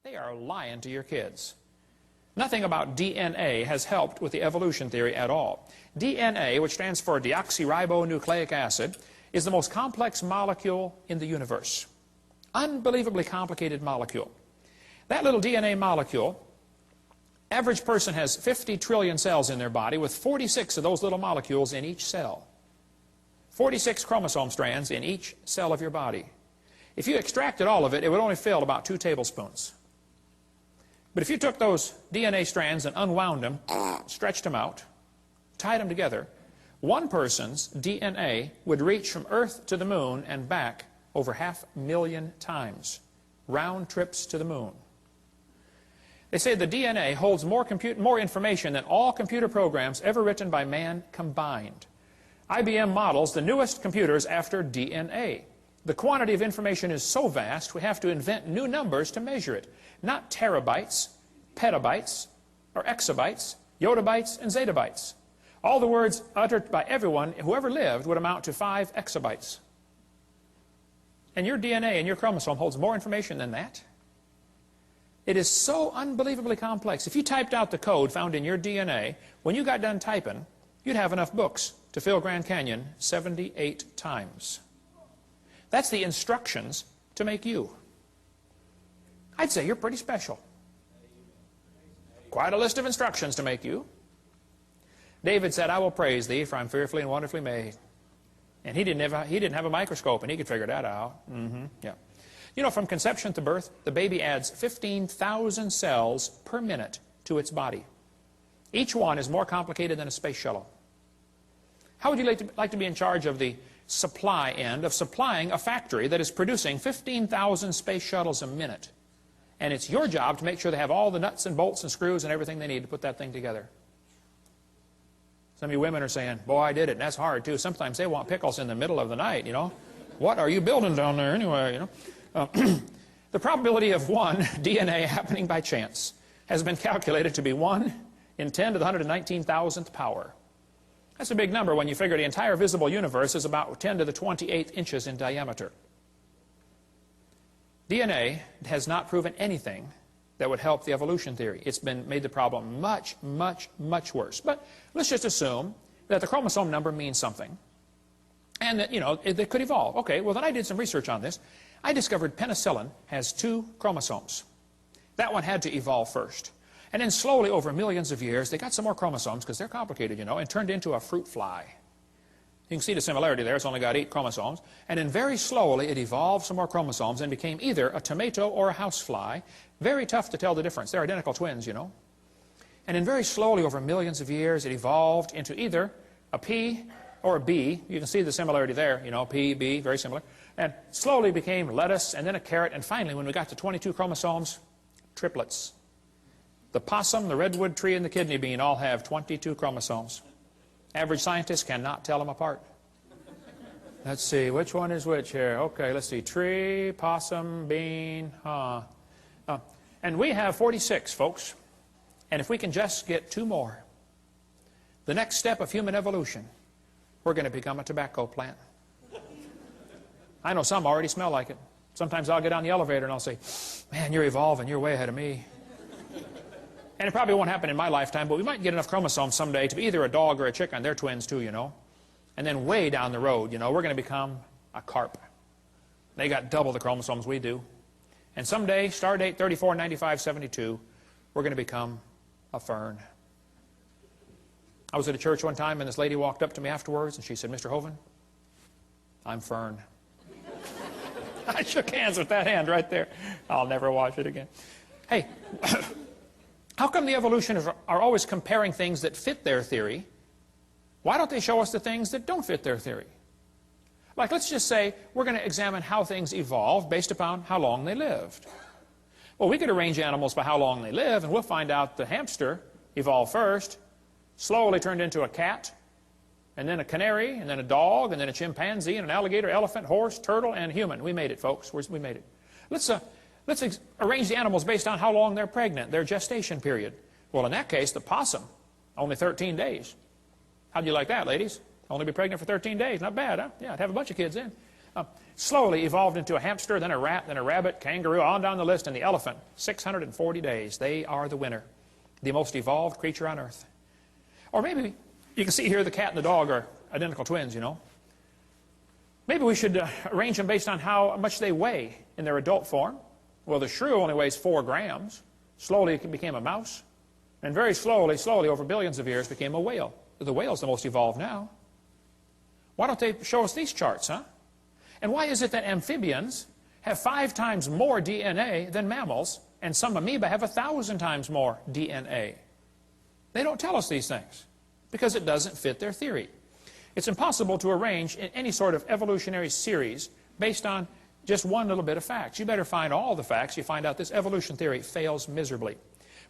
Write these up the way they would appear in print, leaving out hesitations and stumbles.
They are lying to your kids. Nothing about DNA has helped with the evolution theory at all. DNA, which stands for deoxyribonucleic acid, is the most complex molecule in the universe. Unbelievably complicated molecule. That little DNA molecule, average person has 50 trillion cells in their body with 46 of those little molecules in each cell. 46 chromosome strands in each cell of your body. If you extracted all of it, it would only fill about 2 tablespoons. But if you took those DNA strands and unwound them, stretched them out, tied them together, one person's DNA would reach from Earth to the moon and back over 500,000 times. Round trips to the moon. They say the DNA holds more information than all computer programs ever written by man combined. IBM models the newest computers after DNA. The quantity of information is so vast, we have to invent new numbers to measure it. Not terabytes, petabytes, or exabytes, yottabytes, and zettabytes. All the words uttered by everyone who ever lived would amount to 5 exabytes. And your DNA and your chromosome holds more information than that. It is so unbelievably complex. If you typed out the code found in your DNA, when you got done typing, you'd have enough books to fill Grand Canyon 78 times. That's the instructions to make you. I'd say you're pretty special. Quite a list of instructions to make you. David said, I will praise thee, for I'm fearfully and wonderfully made. And he didn't have a microscope, and he could figure that out. Yeah. You know, from conception to birth, the baby adds 15,000 cells per minute to its body. Each one is more complicated than a space shuttle. How would you like to be in charge of the supply end of supplying a factory that is producing 15,000 space shuttles a minute? And it's your job to make sure they have all the nuts and bolts and screws and everything they need to put that thing together. Some of you women are saying, boy, I did it, and that's hard too. Sometimes they want pickles in the middle of the night, you know. What are you building down there anyway, you know? The probability of one DNA happening by chance has been calculated to be 1 in 10 to the 119,000th power. That's a big number when you figure the entire visible universe is about 10 to the 28th inches in diameter. DNA has not proven anything that would help the evolution theory. It's made the problem much, much, much worse. But let's just assume that the chromosome number means something. And that, you know, it could evolve. Okay, well then I did some research on this. I discovered penicillin has 2 chromosomes. That one had to evolve first. And then slowly, over millions of years, they got some more chromosomes, because they're complicated, you know, and turned into a fruit fly. You can see the similarity there. It's only got 8 chromosomes. And then very slowly, it evolved some more chromosomes and became either a tomato or a housefly. Very tough to tell the difference. They're identical twins, you know. And then very slowly, over millions of years, it evolved into either a pea or a bee. You can see the similarity there, you know, pea, bee, very similar. And slowly became lettuce, and then a carrot, and finally, when we got to 22 chromosomes, triplets. The possum, the redwood tree, and the kidney bean all have 22 chromosomes. Average scientists cannot tell them apart. Let's see, which one is which here? Okay, let's see, tree, possum, bean, and we have 46, folks. And if we can just get 2 more, the next step of human evolution, we're going to become a tobacco plant. I know some already smell like it. Sometimes I'll get on the elevator and I'll say, man, you're evolving, you're way ahead of me. And it probably won't happen in my lifetime, but we might get enough chromosomes someday to be either a dog or a chicken. They're twins too, you know. And then way down the road, you know, we're going to become a carp. They got double the chromosomes we do. And someday, star date 349572, we're going to become a fern. I was at a church one time, and this lady walked up to me afterwards, and she said, Mr. Hovind, I'm fern. I shook hands with that hand right there. I'll never watch it again. Hey, how come the evolutionists are always comparing things that fit their theory? Why don't they show us the things that don't fit their theory? Like, let's just say we're going to examine how things evolved based upon how long they lived. Well, we could arrange animals by how long they live, and we'll find out the hamster evolved first, slowly turned into a cat, and then a canary, and then a dog, and then a chimpanzee, and an alligator, elephant, horse, turtle, and human. We made it, folks. We made it. Let's arrange the animals based on how long they're pregnant, their gestation period. Well, in that case, the possum, only 13 days. How'd you like that, ladies? Only be pregnant for 13 days. Not bad, huh? Yeah, I'd have a bunch of kids in. slowly evolved into a hamster, then a rat, then a rabbit, kangaroo, on down the list, and the elephant. 640 days. They are the winner. The most evolved creature on earth. Or maybe, you can see here the cat and the dog are identical twins, you know. Maybe we should arrange them based on how much they weigh in their adult form. Well, the shrew only weighs 4 grams. Slowly it became a mouse. And very slowly, over billions of years, became a whale. The whale's the most evolved now. Why don't they show us these charts, huh? And why is it that amphibians have 5 times more DNA than mammals, and some amoeba have 1,000 times more DNA? They don't tell us these things, because it doesn't fit their theory. It's impossible to arrange in any sort of evolutionary series based on just one little bit of facts. You better find all the facts. You find out this evolution theory fails miserably.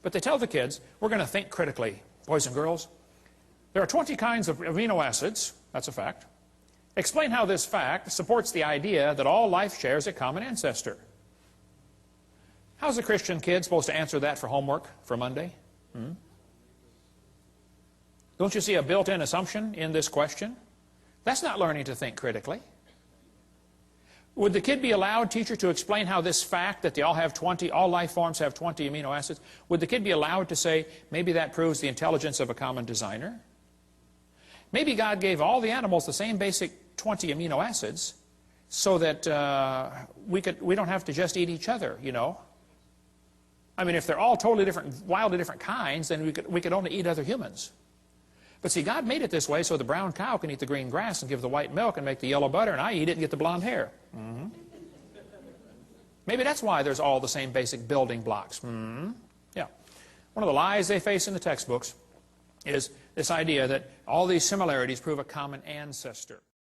But they tell the kids, we're going to think critically. Boys and girls, there are 20 kinds of amino acids. That's a fact. Explain how this fact supports the idea that all life shares a common ancestor. How's a Christian kid supposed to answer that for homework for Monday? Don't you see a built-in assumption in this question? That's not learning to think critically. Would the kid be allowed, teacher, to explain how this fact that they all have 20, all life forms have 20 amino acids, would the kid be allowed to say, maybe that proves the intelligence of a common designer? Maybe God gave all the animals the same basic 20 amino acids so that we don't have to just eat each other, you know. I mean, if they're all totally different, wildly different kinds, then we could only eat other humans. But see, God made it this way so the brown cow can eat the green grass and give the white milk and make the yellow butter, and I eat it and get the blonde hair. Maybe that's why there's all the same basic building blocks. Yeah. One of the lies they face in the textbooks is this idea that all these similarities prove a common ancestor.